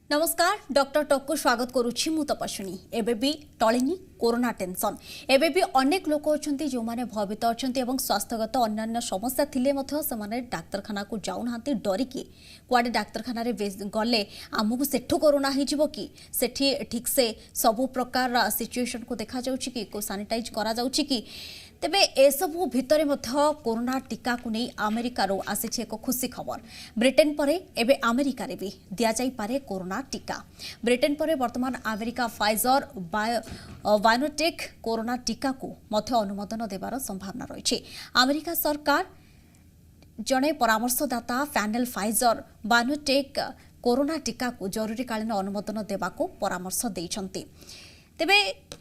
नमस्कार डॉक्टर टक्कू स्वागत करुच्ची मु तपस्विनी एबे भी टलिनी कोरोना टेंशन एबे भी अनेक लोक अच्छा जो मैंने भयभीत अच्छा स्वास्थ्यगत अन्य समस्या थिले से डाक्तरखाना को जाऊना डरिकी कुआडे डाक्तरखाना गले आमको सेठू कोरोना हो कि सेठी ठीक से सबु प्रकार सिचुएशन को देखा जाउछि कि को सैनिटाइज करा जाउछि कि तेबे एसबू भितर कोरोना टीका को नहीं अमेरिकार आसी एक खुशी खबर ब्रिटेन पर एबे अमेरिकार भी दिया जाई पारे कोरोना टीका ब्रिटेन पर वर्तमान अमेरिका फाइजर बायोटेक कोरोना टीका को मध्य अनुमोदन देवार संभावना रही अमेरिका सरकार जड़े परामर्शदाता पैनल फाइजर बायोटेक कोरोना टीका को जरूरीकालीन अनुमोदन देवा परामर्श देइछंती तेबे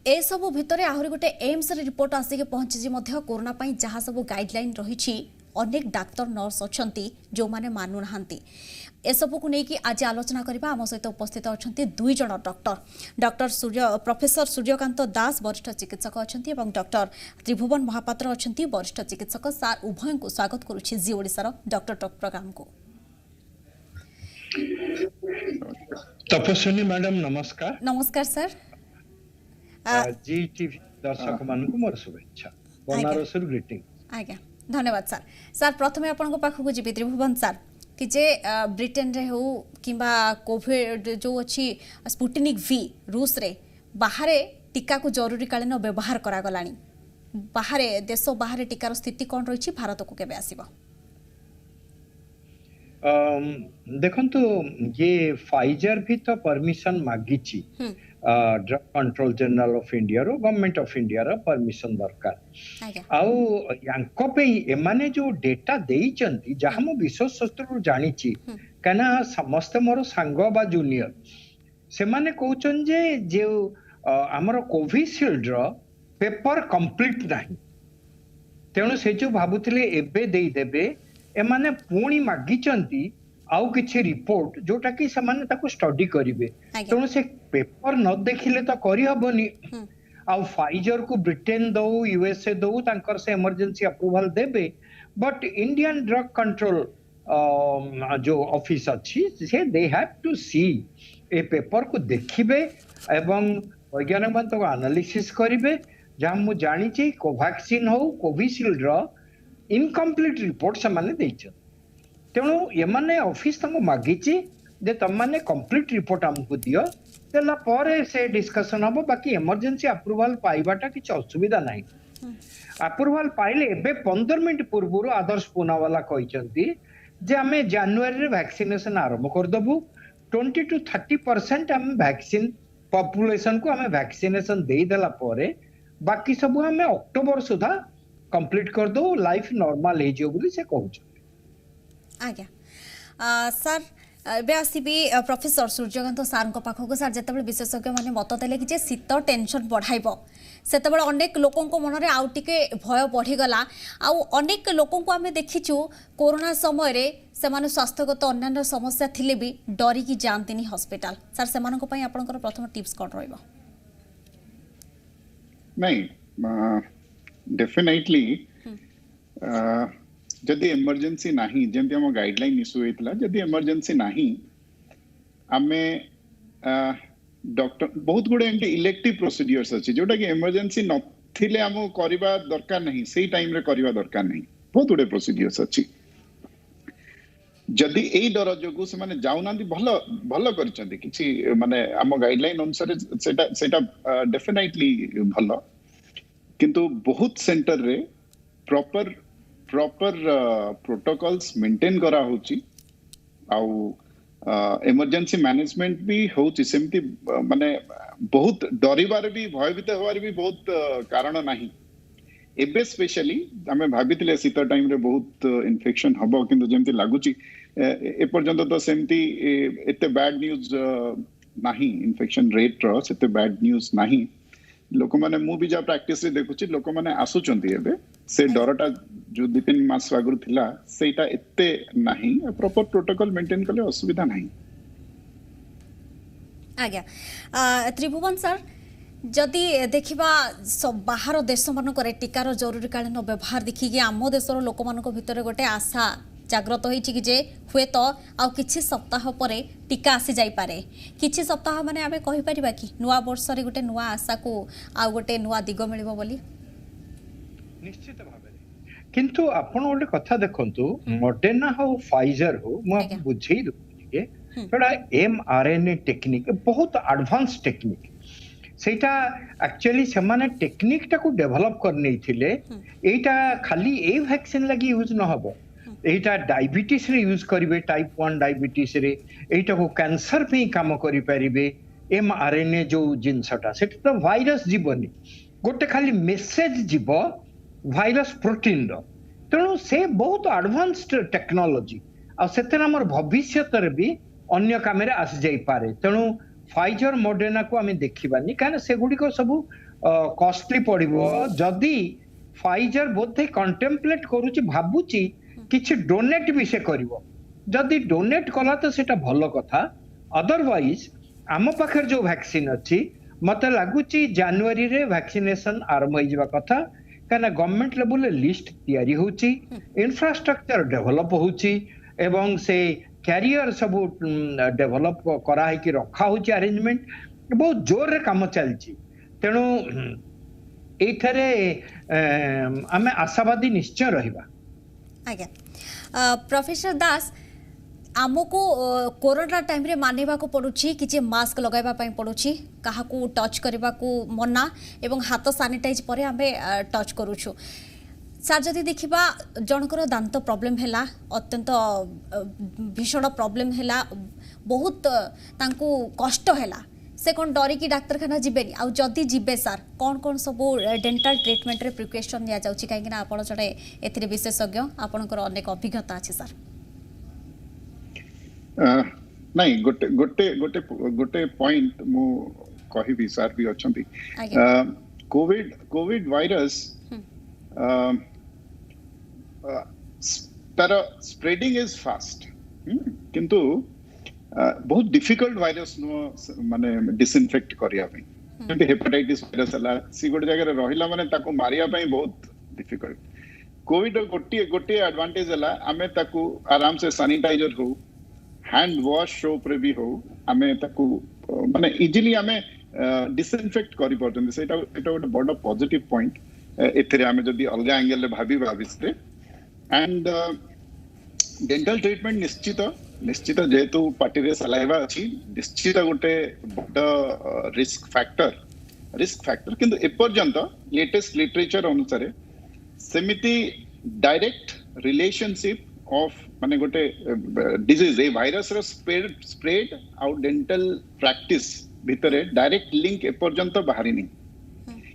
ए सबु भितरे आहुरी गोटे एम्स रिपोर्ट आसिक पहुंची कोरोना पाई जहाँ सब गाइडलाइन रही अनेक डाक्तर नर्स अच्छा जो माने मानु नाहांती एसबू को लेकिन आज आलोचना करबा आम सहित उपस्थित अच्छा दुई जन डॉक्टर प्रोफेसर सूर्यकांत दास वरिष्ठ चिकित्सक अच्छा डॉक्टर त्रिभुवन महापात्र अच्छा वरिष्ठ चिकित्सक सार उभय को स्वागत करुच्ची जी ओडिशार डॉक्टर टॉक प्रोग्राम को। तपस्विनी मैडम नमस्कार। नमस्कार सर। जी टीवी दर्शक मानक मोर शुभेच्छा बनारस ग्रीटिंग। आज्ञा धन्यवाद सर। सर प्रथमे आपन को पाखु जी त्रिभुवन सर कि जे ब्रिटेन रे हो किंबा कोविड जो अच्छी स्पुटनिक वी रूस रे बाहर टीका को जरूरीकालीन व्यवहार करा गलानी बाहर देश बाहर टीकार स्थिति कौन रही भारत को केबे आसीबो? देखंतु ये फाइजर भी तो परमिशन मागिची drug control general of India रो गवर्नमेंट ऑफ इंडिया रो परमिशन दरकार आउ यांको पे एमाने जो डेटा देइचंती जहा मो विश्वास शास्त्र जानी छी कना समस्त मोर सांग बा जूनियर से माने कहउचन जे हमर कोविशील्ड रो पेपर कंप्लीट नाही तेणु से जो भाबुथिले एबे देई देबे एमाने पुणी मागिचंती आउ किछि रिपोर्ट जोटा कि समान ताको स्टडी करिवे तेणु से पेपर न देखिले तो करि हबनी आउ फाइजर को ब्रिटेन दो यूएसए दो तांकर से इमरजेंसी अप्रूवल देबे बट इंडियन ड्रग कंट्रोल जो ऑफिस अच्छी से they have to see a paper को देखिबे एवं वैज्ञानिक मान तो एनालिसिस करिवे जहां मु जानि छी कोवैक्सीन हो कोविशील्ड रो इनकम्प्लीट रिपोर्ट से माने देइछ तेणु एमाने ऑफिस तंग मागिची जे तमाने कंप्लीट रिपोर्ट हमको दियो देला परे से डिस्कशन हबो बाकी इमरजेंसी अप्रूवल पाइबाटा किछ असुविधा नाही अप्रूवल पाइले एबे 15 मिनिट पूर्वरो आदर्श पूनावाला कहिसंती जे हमें जनवरी रे वैक्सीनेशन आरंभ कर दबु 20 to 30% हम वैक्सीन पॉपुलेशन को हमें वैक्सीनेशन दे देला परे बाकी सब हमें अक्टोबर सुधा कंप्लीट कर दो लाइफ नॉर्मल हे जो बोली से कहउछ। आज्ञा सर एबे आसीबी प्रोफेसर सूर्यकांत सार को पाखक सर जेतेबेले विशेषज्ञ माने मत देले कि जे शीत टेंशन बढ़ाइबो सेतेबेले अनेक लोकन को मन रे आउ टिके भय बढ़ी गला आउ अनेक लोकन को हमें देखिछु कोरोना समय रे से माने स्वास्थ्यगत अन्य समस्या थिले भी डरी की जानतिनी हॉस्पिटल सर से मानको पई आपनकर प्रथम टिप्स कोन रहइबो? नहीं डेफिनेटली जदि इमरजेंसी नाही जेंति हम गाइडलाइन इशू हेतला जदि इमरजेंसी नाही आमे डॉक्टर बहुत गुडे एंटी इलेक्टिव प्रोसीजर्स अछि जोटा कि इमरजेंसी नथिले हम करबा दरकार नहीं सेही टाइम रे करबा दरकार नहीं बहुत गुडे प्रोसीजर्स अछि जदि एई डर जोगु से माने जाउनांती भलो भलो करचंती किछि माने हम गाइडलाइन अनुसार सेटा डेफिनेटली भलो किंतु बहुत सेंटर रे प्रॉपर प्रोटोकॉल्स मेंटेन करा होची आउ इमरजेंसी मैनेजमेंट भी होची सेमती माने बहुत डरिबार भी भयभीत होबार भी बहुत कारण नाही एबे स्पेशली हमें भाबितले शीत टाइम रे बहुत इन्फेक्शन हबो किंतु जेमती लागुची ए पर्यंत तो सेमती एते बैड न्यूज नाही इन्फेक्शन रेट रो सेते बैड न्यूज नाही लोक माने मु भी जा प्रैक्टिस रे देखुची लोक माने आसुचंती एबे से डरटा जो 2-3 मास आगु थिला सेटा एते नाही प्रॉपर प्रोटोकॉल मेंटेन करले असुविधा नाही। आज्ञा त्रिभुवन सर जदि देखिबा सब बाहर देश मानक टीकार जरूरीकालीन व्यवहार देखिकी आम देशर लोक भितर गोटे आशा जाग्रत होइछि कि जे हुए तो आउ किछि सप्ताह परे टीका आसी जाई पारे किछि सप्ताह माने आमे कहि परिबा कि नुवा वर्ष रे गोटे नुवा आशा को आ गोटे नुवा दिग मिलिबो बोली निश्चित भाबे किंतु आपण गोटे कथा देखंतु मॉडर्ना हो फाइजर हो म बुझेई दो एटा mRNA टेक्निक बहुत एडवांस टेक्निक सेटा एक्चुअली से माने टेक्निक टाको डेवलप कर नै थिले एटा खाली ए वैक्सीन लगी यूज न हबो एटा डायबिटीज रे यूज करिवे टाइप 1 डायबिटीज रे एटा को कैंसर पे काम करि परिबे mRNA जो जिनसटा सेटा तो वायरस जीवनी गोटे खाली मेसेज जीव वायरस प्रोटीन रो तेणु से बहुत एडवांस्ड टेक्नोलॉजी आ सेते हमर भविष्य रे भी अन्य कामेरे आस जाई पारे तेणु फाइजर मॉडर्ना को आमे देखिबानी कारण से गुडी को सब कॉस्टली पड़िबो जदी फाइजर बोधे कंटेम्पलेट करूची भाबुची किछि डोनेट भी से करिवो जदी डोनेट कला तो सेटा भलो कथा अदरवाइज आम पाखर जो वैक्सीन अछि मते लागुची जनवरी रे वैक्सीनेशन आरंभ होई जबा कथा कारण गवर्नमेंट लेवल लिस्ट तयारी होची इंफ्रास्ट्रक्चर डेवलप होची एवं से कैरियर सब डेवलप करा है कि रखा होची अरेंजमेंट बहुत जोर रे काम चलची तेणु एथरे आमे आशावादी निश्चय रहिबा आज्ञा प्रोफेसर दास आमको कोरोना टाइम रे मानेबा को पड़ुछि कि मास्क लगाइबा पई पड़ुछि काहा को टच करबा को मना एवं हाथ सैनिटाइज परे आमे टच करूछु सार जदि देखिबा जनकर दांत प्रॉब्लम हैला अत्यंत भीषण प्रॉब्लम हैला बहुत तांको कष्ट हैला से कोन डरी की डाक्तरखाना जिबेनी आ जदि जिबे सार कोन कोन सब डेंटल ट्रीटमेंट रे प्रिकॉशन दिया जाउछि काहे ना आपण जडे एथिरे विशेषज्ञ आपनकर अनेक अभिज्ञता अछि सर नहीं गोटे गोटे गोटे गोटे पॉइंट मु कहिबी सर भी अछंती कोविड वायरस तार स्प्रेडिंग इज फास्ट किंतु बहुत डिफिकल्ट वायरस नो माने डिसइनफेक्ट करिया पई जेंति हेपेटाइटिस वायरस हला सी गोटे जगह रहिला माने ताको मारिया पई बहुत डिफिकल्ट कोविड गोटे एडवांटेज हला आमे ताको आराम से सैनिटाइजर हो हैंड वॉश सोप रे भी हो आमे ताको माने इजीली आमे डिसइनफेक्ट करि परतन सेटा एटा गोटे बड़ पॉजिटिव पॉइंट एथिरे आमे जदी अलगा एंगल ले भाबी भाबिस्ते एंड डेंटल ट्रीटमेंट निश्चित जेतु पार्टी रे सलाइवा अछि निश्चित गोटे बड़ रिस्क फैक्टर किंतु ए पर्यंत लेटेस्ट लिटरेचर अनुसार सेमिति डायरेक्ट रिलेशनशिप ऑफ माने गोटे डिजीज ए वायरस रो स्प्रेड आउट डेंटल प्रैक्टिस भितरे डायरेक्ट लिंक ए पर्यंत बाहरी नहीं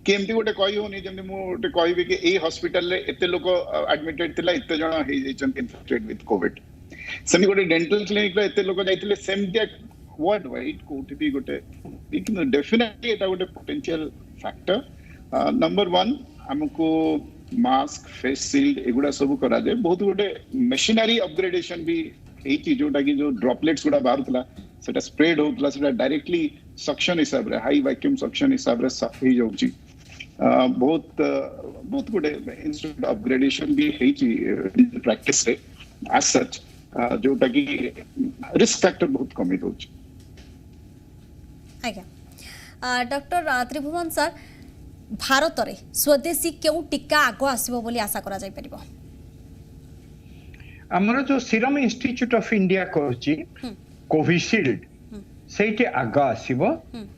केमती गोटे कहि होनी जेमति मु गोटे कहबी कि ए हॉस्पिटल रे एते लोक एडमिटेड थिला एते जण हे जैचन इन्फेक्टेड विथ कोविड सेमी गोटे डेंटल क्लिनिक रे एते लोक जाइथिले सेम दिया वर्ल्ड वाइड कोठी भी गोटे लेकिन डेफिनेटली एटा गोटे पोटेंशियल फैक्टर नंबर 1 हमको मास्क फेस शील्ड एगुडा सब करा जाय बहुत गोटे मशीनरी अपग्रेडेशन भी एची जोटा कि जो ड्रॉपलेट्स गुडा बाहरतला सेटा स्प्रेड होतला सेटा डायरेक्टली सक्शन हिसाब रे हाई वैक्यूम सक्शन हिसाब रे साफ हे जाउची बहुत गुडे इंस्ट्रूमेंट अपग्रेडेशन भी हेची प्रैक्टिस रे एज सच जोटा कि रिस्क फैक्टर बहुत कमी होची आज्ञा डॉक्टर त्रिभुवन सर भारत रे स्वदेशी केउ टीका आगो आसीबो बोली आशा करा जाय परिबो हमर जो सीरम इंस्टीट्यूट ऑफ इंडिया कहछि कोविशील्ड सेठी आगा आसीबो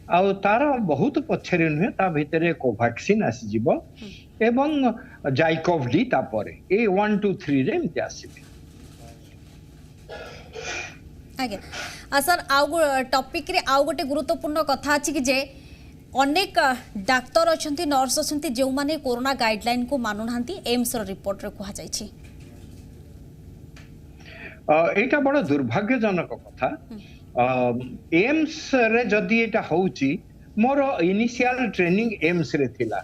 आ तार बहुत पछरे नुहे ता भितरे कोवैक्सीन आसी जिवो एवं जाइकोव डी ता परे ए 1 2 3 रे इमति आसीबे आगे सर आउ टॉपिक रे आउ गोटे गुरुत्वपूर्ण कथा अछि कि जे अनेक डाक्टर अछंती नर्स अछंती जे माने कोरोना गाइडलाइन को मानु नांती एम्स रो रिपोर्ट रे कहा जाय छी एटा बड़ा दुर्भाग्यजनक कथा एम्स रे जदी एटा होउची मोर इनिशियल ट्रेनिंग एम्स रे थिला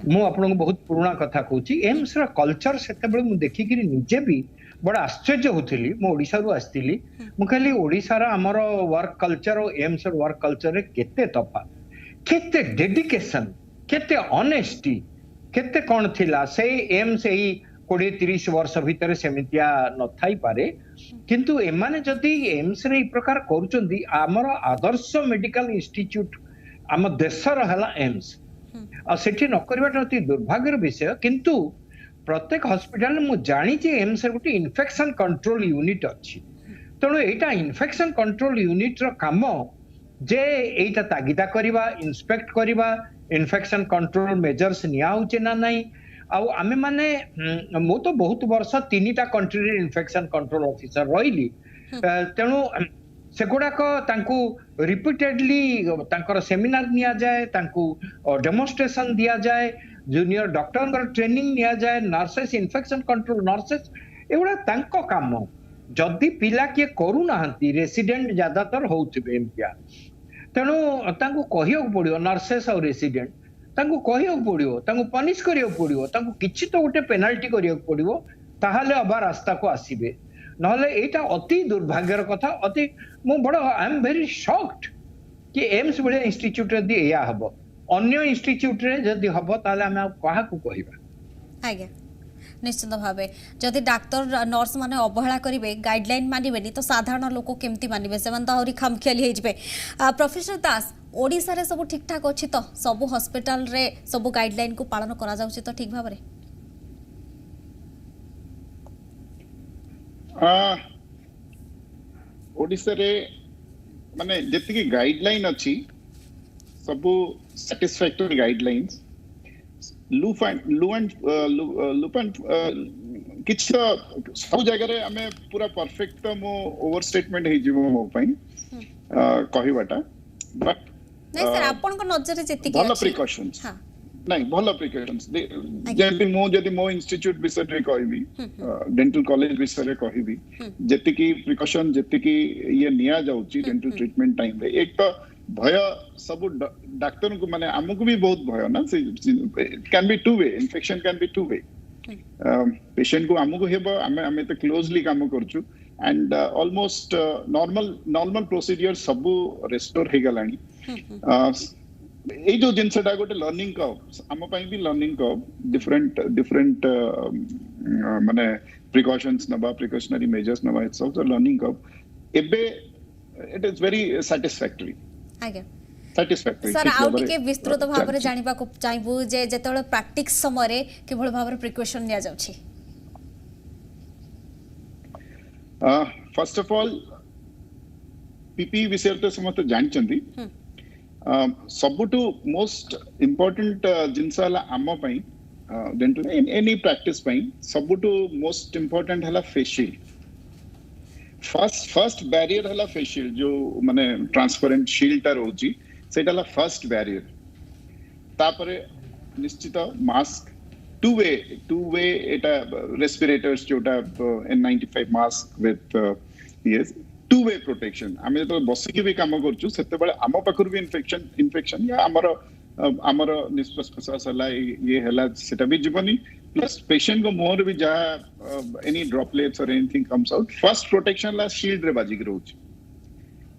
मु आपन को बहुत पुराना कथा कहूची एम्स रा कल्चर सेते बेले मु देखि कि निजे भी बड़ा आश्चर्य होथिली मु ओडिसा रु आस्तिली मु खाली ओडिसा रा हमर वर्क कल्चर और एम्स रा वर्क कल्चर रे केते तफा केते डेडिकेशन केते ऑनेस्टी केते कोन थिला से एम्स एई 20-30 वर्ष भितर सेमितिया न थाई पारे किंतु एमाने जदि एम्स रे ई प्रकार करूचंदी हमर आदर्श मेडिकल इंस्टीट्यूट आम देशर हला एम्स आ सेठी न करबाटा अति दुर्भाग्यर विषय किंतु प्रत्येक हॉस्पिटल मु जानी जे एम्स रे गुटी इन्फेक्शन कंट्रोल यूनिट अछि तेणु एटा इन्फेक्शन कंट्रोल यूनिट रो काम जे एटा तागिदा करबा इंस्पेक्ट करबा इन्फेक्शन कंट्रोल मेजर्स निया होचे ना नहीं आउ आमे माने मु तो बहुत वर्ष 3टा कंट्री रे इन्फेक्शन कंट्रोल ऑफिसर रहिली तेणु सेगुड़ाक तांकु रिपीटेडली तांकर सेमिनार निया जाए तांकु डेमोन्स्ट्रेशन दिया जाए जूनियर डॉक्टर ट्रेनिंग निया जाए नर्सेस इन्फेक्शन कंट्रोल नर्सेस एगुड़ा तांको काम जदि पिला किए करू नाहंती रेसिडेंट ज्यादातर होउथिबे एमपिया तेणु तांको कहियो पड़ियो नर्सेस और रेसिडेंट तांको कहियो पड़ियो तांको पनिश करियो पड़ियो तांको किछि तो गोटे पेनाल्टी करियो पड़ियो ताहाले अबा रास्ता को आसीबे नहले एटा अति दुर्भाग्यर कथा अति मु बड़ आई एम वेरी शॉक्ड कि एम्स बड़े इंस्टीट्यूट रे दी या हबो अन्य इंस्टीट्यूट रे जदि हबो ताले हम कहा को कहिबा आज्ञा निश्चित भाव जदि डाक्तर नर्स माने अवहेला करेंगे गाइडलाइन मानबेनी तो साधारण लोक केमती मानबे से तो आहरी खामखियाली होइजबे प्रोफेसर दास ओडिसा रे सब ठीक ठाक अछि तो सब हॉस्पिटल रे सब गाइडलाइन को पालन करा जाउछि तो ठीक भाव रे ओडिसा रे माने जति गाइडलाइन अछि सब सैटिस्फैक्टरी गाइडलाइंस किछ सब जगह रे हमें पूरा परफेक्ट तो मो ओवर स्टेटमेंट हे जीवो मो पई कहिबाटा बट नहीं सर आपन को नजर जति के भलो प्रिकॉशंस हां नहीं भलो प्रिकॉशंस जदि मो इंस्टीट्यूट विषय रे कहबी डेंटल कॉलेज विषय रे कहबी जति की प्रिकॉशन जति की ये निया जाउची डेंटल ट्रीटमेंट टाइम रे एक तो भय सब डाक्टर को माने हमको भी बहुत भय ना can be two way infection can be two way patient को हमको हेबो हमें तो क्लोजली काम करछु एंड ऑलमोस्ट नॉर्मल प्रोसीजर सब रेस्टोर हे गलानी ए जो जिनसटा गोटे लर्निंग कर्व हम पई भी लर्निंग कर्व डिफरेंट माने प्रिकॉशंस नबा प्रिकॉशनरी मेजर्स नबा इट्स आल्सो लर्निंग कर्व एबे इट इज वेरी सैटिस्फैक्टरी आज्ञा सैटिस्फैक्टरी सर आउ टिके विस्तृत भाव रे जानिबा को चाहबो जे जेतेले प्रैक्टिस समय रे केवल भाव रे प्रिकॉशन निया जाउछि फर्स्ट ऑफ ऑल पीपी विषय तो समस्त जानचंदी सबटू मोस्ट इंपोर्टेंट जिंस हला आम पई डेंटल एनी प्रैक्टिस पई सबटू मोस्ट इंपोर्टेंट हला फेशियल फर्स्ट बैरियर हला फेशियल जो माने ट्रांसपेरेंट शील्ड रोची सेटा हला फर्स्ट बैरियर तापरे निश्चित मास्क टू वे एटा रेस्पिरेटर्स जोटा N95 mask with yes two way protection आमे तो बसी के भी काम करछु सेते बेले आम पाखर भी इन्फेक्शन या हमर निश्वास प्रश्वास हला ये हला सेटा भी जीवनी प्लस पेशेंट को मोर भी जा एनी ड्रॉपलेट्स और anything comes out first protection ला शील्ड रे बाजी रहउची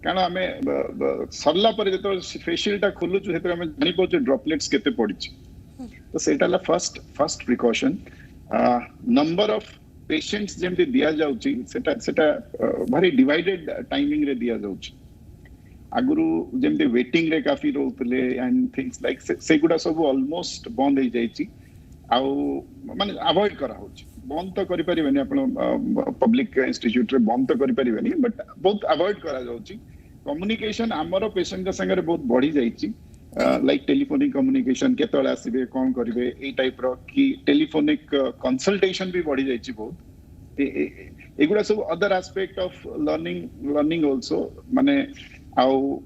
कारण हमें सरला पर जतो फेशियल टा खोलु छु हेते हमें जानि पहुचे ड्रॉपलेट्स केते पडिची तो सेटा ला first precaution number of patients जेमते दिया जाउची सेटा भारी डिवाइडेड टाइमिंग रे दिया जाउची आगुरु जेमते वेटिंग रे काफी रोतले एंड थिंग्स लाइक सेगुडा सब ऑलमोस्ट बंद हो जाईची आउ माने अवॉइड करा होची बंद तो करि परिबेनी आपण पब्लिक इंस्टीट्यूट रे बंद तो करि परिबेनी बट बहुत अवॉइड करा जाउची कम्युनिकेशन हमर पेशेंट का संगे बहुत बढ़ी जाईची लाइक टेलीफोनिक कम्युनिकेशन केतळे आसीबे कोन करिवे ए टाइप रो की टेलीफोनिक कंसल्टेशन भी बढ़ी जाईची बहुत एगुडा सब other aspect of learning also माने आउ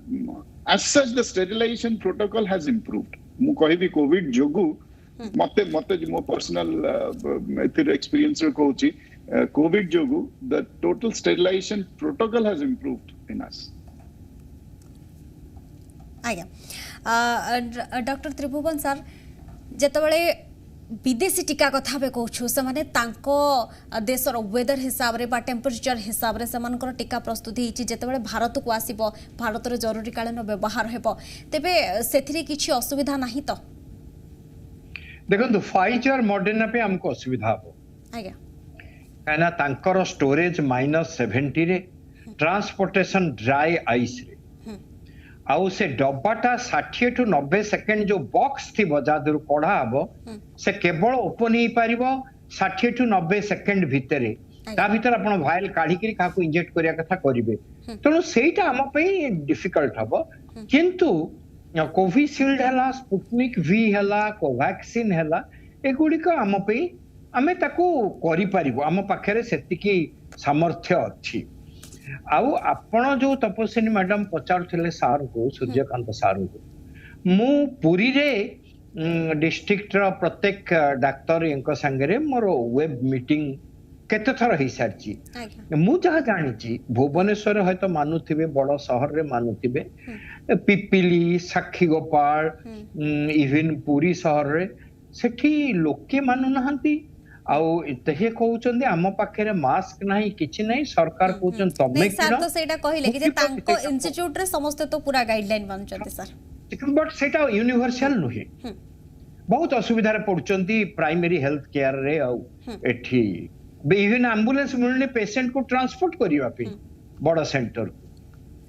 as such the sterilisation protocol has improved मु कहिबी कोविड जोगु मते मो पर्सनल एथिर एक्सपीरियंस रे कहूची कोविड जोगु the total sterilisation protocol has improved in us आज्ञा डॉक्टर त्रिभुवन सर जेतबळे विदेशी टीका कथा बे कहूछु से माने तांको देशर वेदर हिसाब रे बा टेम्परेचर हिसाब रे समानकर टीका प्रस्तुति हिची जेतबळे भारत को आसीबो भारत रे जरूरी कालीन व्यवहार हेबो तेबे सेथिरे किछि असुविधा नाही तो देखो फाइजर मॉडर्ना पे हमको असुविधा हो कहना तांकर स्टोरेज -70 रे ट्रांसपोर्टेशन ड्राई आइस रे आउ से डब्बाटा 60 to 90 सेकेंड जो बॉक्स थी जादू कढ़ा हबो से केवल ओपन ही पारिबो 60 to 90 सेकेंड भितरे ता भीतर आपण वायल काढी करी काको इंजेक्ट करिया कथा करिवे तनो सेटा हम पई डिफिकल्ट हबो किंतु कोविशील्ड हला स्पुटनिक वी हला कोवैक्सिन हला एगुडी को हम पई आमे ताको करि पारिबो हम पाखरे सेतिकी सामर्थ्य अछि आउ आपण जो तपस्विनी मैडम पचारुथिले सार को सूर्यकांत सार को मु पुरी रे डिस्ट्रिक्ट रो प्रत्येक डाक्टर इनका संगे मोर वेब मीटिंग केते थर ही सारची मु जहा जानि छी भुवनेश्वर है तो मानुथिबे बड़ शहर रे मानुथिबे पिपिली साक्षी गोपाल इवन पुरी शहर रे सेठी लोके मानु नहंती आउ तहे कहउचंदी हम पाखे मास्क नाही किछि नाही सरकार कहउचन तमे सर तो सेटा कहिले कि जे तांको इंस्टिट्यूट रे समस्त तो पूरा गाइडलाइन मानचंती सर बट सेटा यूनिवर्सल नहे बहुत असुविधा रे पड़चंती प्राइमरी हेल्थ केयर रे आउ एठी इवन एम्बुलेंस मिलने पेशेंट को ट्रांसपोर्ट करिवा पे बड़ सेंटर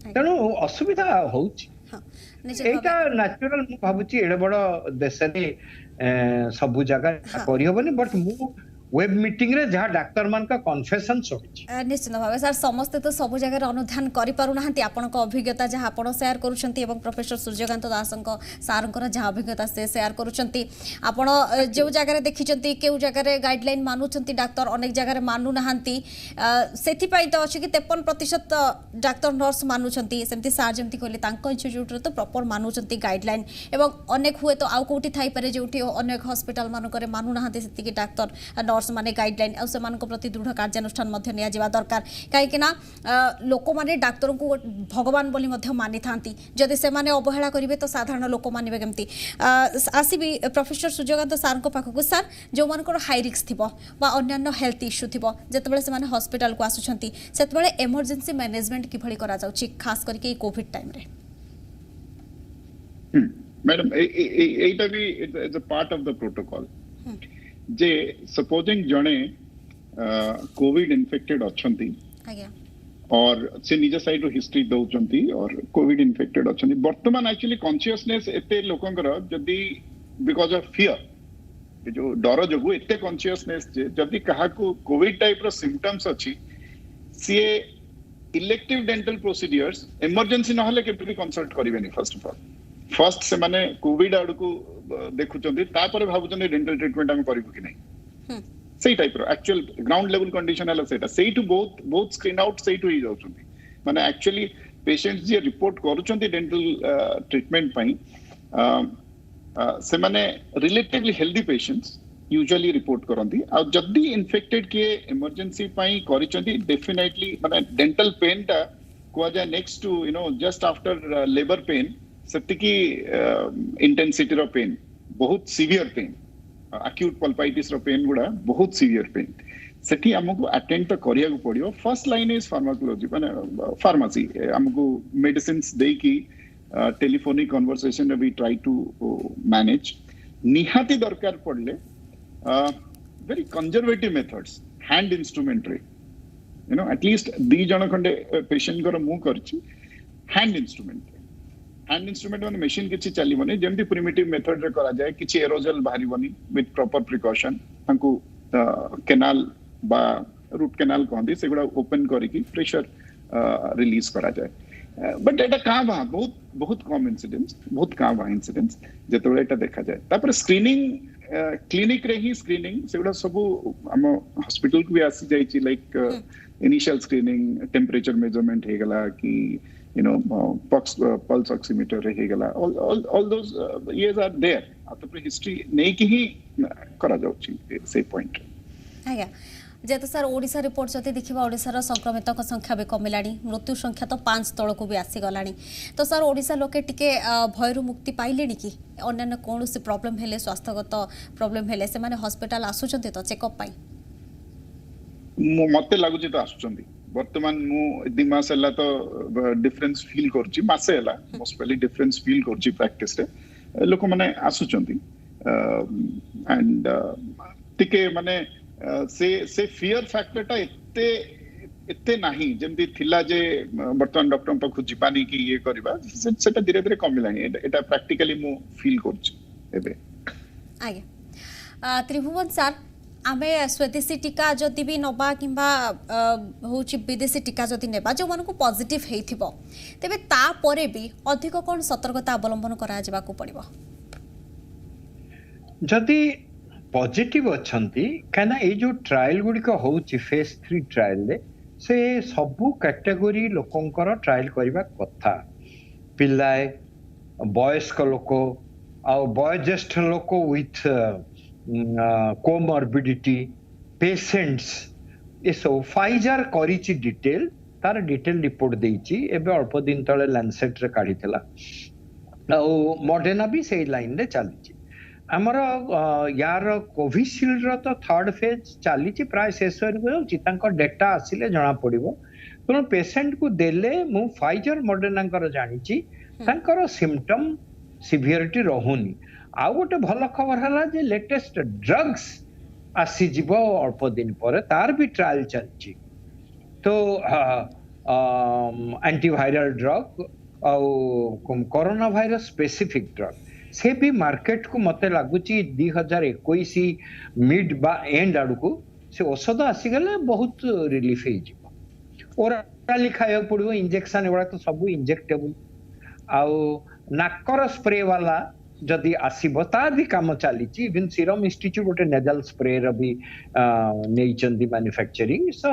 तेणु असुविधा होउची एटा नेचुरल मु भाबुची एडे बड़ देश रे सब जगह करि होबनी बट मु वेब मीटिंग रे जहा डॉक्टर मान का कन्फेशन सोची निश्चित भाव सर समस्त तो सब जगह अनुधान करि पारु नाहंती आपन को अभिज्ञता जहा आपन शेयर करूछंती एवं प्रोफेसर सूर्यकांत दास को सार को जहा अभिज्ञता से शेयर करूछंती आपन जो जगह देखिछंती केउ जगह गाइडलाइन मानुछंती डॉक्टर अनेक जगह मानु नाहंती सेथि पई तो अछि कि 53% डॉक्टर नर्स मानुछंती सेमती सार जेमती कहले तांको इंस्टिट्यूट रे तो प्रॉपर मानुछंती गाइडलाइन एवं अनेक हुए तो आउ कोठी थाई पारे जोठी अनेक हॉस्पिटल मान करे मानु नाहंती सेति कि डॉक्टर नर्स माने गाइडलाइन आ सेमान को प्रति दृढ़ कार्यानुष्ठान मध्य निया जिवा दरकार काहे कि ना लोक माने डॉक्टर को भगवान बोली मध्य मानि थांती जदि से माने अवहेला करिवे तो साधारण लोक मानिबे केमती आसीबी प्रोफेसर सूर्यकांत सर को पाखको सर जो मान को हाई रिस्क थिबो बा अन्य हेल्थ इश्यू थिबो जेतेबेले से माने हॉस्पिटल को आसुछंती सेतेबेले इमरजेंसी मैनेजमेंट किभली करा जाउची खास करके कोविड टाइम रे मैडम एटा भी it's a part of the protocol J supposing जणे कोविड इन्फेक्टेड अछंती और से निज साइड हिस्ट्री दउचंती और कोविड इन्फेक्टेड अछंती वर्तमान एक्चुअली कॉन्शियसनेस एते लोकंकर जदी बिकॉज ऑफ फियर जो डर जगु एते कॉन्शियसनेस जे जदी कहा को कोविड टाइप रो सिम्पटम्स अछि सी इलेक्टिव डेंटल प्रोसीड्यूर्स इमरजेंसी न हले केबे कंसल्ट करिवेनी फर्स्ट से माने कोविड आड़ को देखुचंदी तापर भाबुचंदी डेंटल ट्रीटमेंट हम करिबो कि नहीं सेही टाइप रो एक्चुअल ग्राउंड लेवल कंडीशन हला सेटा सेही टू बहुत स्क्रीन आउट सेही टू ही जाउचंदी माने एक्चुअली पेशेंट्स जे रिपोर्ट करूचंदी डेंटल ट्रीटमेंट पई से माने relatively healthy patients usually report करंदी आ जदी इन्फेक्टेड के इमरजेंसी पई करिचंदी डेफिनेटली माने डेंटल पेन टा को जा next to just after labour pain सेतिकी इंटेंसिटी रो पेन बहुत सीवियर पेन अक्यूट पल्पाइटिस रो पेन गुडा बहुत सीवियर पेन सेठी हमको अटेंड तो करिया को पड़ियो फर्स्ट लाइन इज फार्माकोलॉजी माने फार्मेसी हमको मेडिसिन्स दे की telephonic conversation we try to manage निहाती दरकार पड़ले very conservative methods hand instrumentary at least 2 जण खंडे पेशेंट को मु करछि हैंड इंस्ट्रूमेंट माने मशीन किछि चलीबनी जेमति प्रिमिटिव मेथड रे करा जाय किछि एरोजल बाहरीबनी विथ प्रॉपर प्रिकॉशन हमको कैनाल बा रूट कैनाल कहंदी सेगुडा ओपन करिकि प्रेशर रिलीज करा जाय बट एटा बहुत बहुत कम इंसिडेंट्स जेतबे एटा देखा जाय तापर स्क्रीनिंग क्लिनिक रे ही स्क्रीनिंग सेगुडा सब हम हॉस्पिटल को भी आसी जाय छी like initial screening temperature measurement हे गला कि pulse oximeter रहेगला all those years are there तो pre history नहीं कि ही करा जाउची से पॉइंट आज्ञा जेते सर ओडिसा रिपोर्ट जति देखिबा ओडिसा रो संक्रमित को संख्या भी कमिलानी मृत्यु संख्या तो 5 तळ को भी आसी गलानी तो सर ओडिसा लोके टिके भयरु मुक्ति पाइलेनी कि अन्य कोन से प्रॉब्लम हेले स्वास्थ्यगत प्रॉब्लम हेले से माने हॉस्पिटल आसुचंती तो चेकअप पाई मते लागुची तो आसुचंती वर्तमान मु 2 मास हला तो डिफरेंस फील करछि मासे हला मोस्ट पहले डिफरेंस फील करछि प्रैक्टिस रे लोक माने आसुचंती एंड टिके माने से फियर फैक्टरटा एते नाही जेमती थिला जे वर्तमान डॉक्टर पाखु जिपानी कि ये करबा सेटा धीरे धीरे कमिलानी एटा प्रैक्टिकली मु फील करछि एबे आगे त्रिभुवन सर आमे स्वदेशी टीका जदि भी नबा किंबा होची विदेशी टीका जदि नेबा जो मानको पॉजिटिव हेइथिबो तेबे ता परे भी अधिक कोन सतर्कता अवलंबन करा जबा को पड़िबो जदि पॉजिटिव अछंती काना ए जो ट्रायल गुडी को होची फेज 3 ट्रायल ले से सबु कैटेगरी लोकंकर ट्रायल करबा कथा पिल्लाए वयस्क लोक आ वयोज्येष्ठ लोक विथ कोमॉर्बिडिटी पेशेंट्स ये सब फाइजर करिछि डिटेल तार डिटेल रिपोर्ट देइछि एबे अल्प दिन तळे लैंसेट रे काढितला आ मॉडर्ना भी सेही लाइन रे चलिछि हमर यार कोविशील्ड रो तो थर्ड फेज चलिछि प्राय शेष होछि तांको डेटा आसिले जणा पड़िबो तो पेशेंट को देले मु फाइजर मॉडर्ना कर जानिछि तांकर सिम्पटम सिवियरिटी रहुनी आ गोटे भल खबर है जे लेटेस्ट ड्रग्स आसी जीवो अल्प दिन पर तार भी ट्रायल चलछि तो एंटीवायरल ड्रग और कोरोना वायरस स्पेसिफिक ड्रग से भी मार्केट को मते लागुची 2021 मिड बा एंड आड़ को से औषध आसी गले बहुत रिलीफ हे जीवो ओराली खाया पड़ो इंजेक्शन एवडा तो सब इंजेक्टेबल आ नाकर स्प्रे वाला जदि आसीबो तार भी काम चली इवन सीरम इंस्टीट्यूट गोटे नेजल स्प्रे र भी नहीं मैन्युफैक्चरिंग सो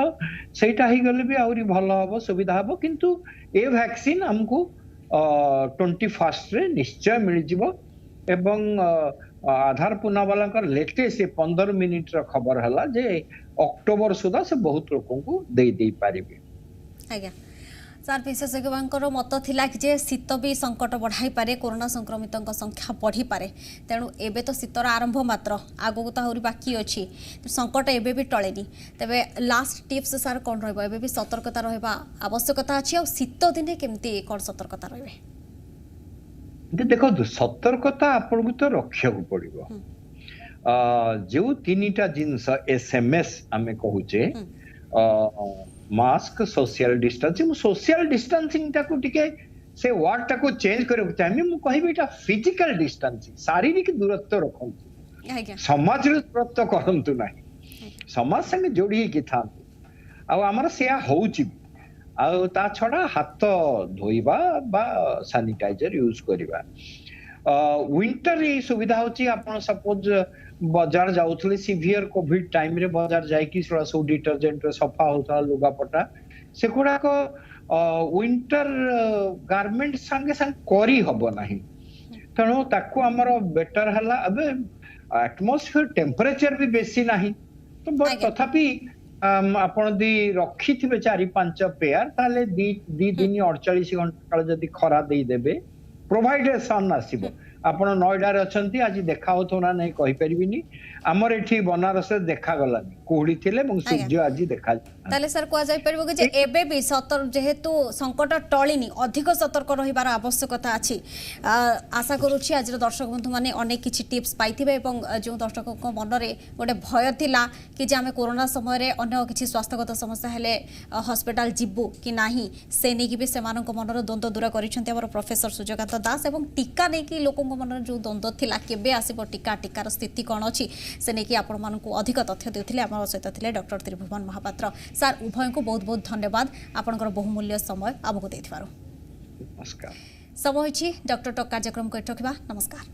सेटा ही गले भी आउरी भलो हबो सुविधा हबो किंतु ए वैक्सीन हमको 21 रे निश्चय मिल जिवो एवं आधार पुना वाला कर लेटेस्ट 15 मिनिट र खबर हला जे अक्टोबर सुधा से बहुत लोगों को दे पारिबे आज्ञा सर विशेषज्ञ मत थिला कि जे शीत भी संकट बढ़ाई पारे कोरोना संक्रमित संख्या बढ़ी पारे तेणु एबे तो शीतर आरंभ मात्र आगो तो आहुरी बाकी अच्छी संकट एबे भी टळेनी तेबे लास्ट टिप्स सर कौन रहबो एबे भी सतर्कता रहबा आवश्यकता अछि और शीत दिने केमती कौन सतर्कता रहबे देखो सतर्कता आपन को तो रखिया को पड़िबो जो तीनटा जिंस एसएमएस हमें कहूचे मास्क सोशल डिस्टेंसिंग टाको टिके से वर्ड टाको चेंज करे चाहिए मु कहबे एटा फिजिकल डिस्टेंसिंग शारीरिक दूरत्व रखंतु समाज दूरत्व करंतु नाही समाज संगे जोड़ी कि था आ हमर सेया होउची आ ता छडा हाथ धोइबा बा सैनिटाइजर यूज करबा विंटर ये सुविधा होची आपण सपोज बाजार जाउथले सीवियर कोविड टाइम रे बाजार जाय कि सब डिटर्जेंट रे सफा होता लुगा पटा से कोडा को विंटर गारमेंट संगे संग करी हबो नाही तणो ताको हमर बेटर हला अबे एटमॉस्फेयर टेम्परेचर भी बेसी नाही तो बट तथापि आपण दी रखी थिबे 4-5 पेयर ताले दी दिन 48 घंटा जदी खरा देई देबे प्रोवाइडेशन आसीबो आपण नोएडा रे अछंती आज देखा होतो ना नहीं कहि परिबिनी हमर एठी बनारस रे देखा गलानी कोहड़ी थिले मु सूर्य आज देखा ताले सर को जाय परबो कि जे एबे भी सतर्क जेहेतु संकट टळिनी अधिक सतर्क रहिबार आवश्यकता अछि आशा करूछि आज दर्शक बंधु माने अनेक किछि टिप्स पाइथिबे एवं जो दर्शक को मन रे गोटे भय थिला कि जे हमें कोरोना समय रे अन्य किछि स्वास्थ्यगत समस्या हेले हॉस्पिटल जिब्बु कि नाही से नै कि भी सेमान को मन रे द्वंद्व दूर करिसंते हमर प्रोफेसर सुजकांत दास एवं टीका नै कि लोक मन जो द्वंद्व थिला केबे आसीबो टीकार स्थिति कोन अछि से नै कि आपण मानकु अधिक तथ्य देउथिले हमर सहित थिले डॉक्टर त्रिभुवन महापात्र सर उभय को बहुत बहुत धन्यवाद आपनकर बहुमूल्य समय आमको देथिबारो नमस्कार समय अछि डॉक्टर टॉक कार्यक्रम को एठकिबा नमस्कार।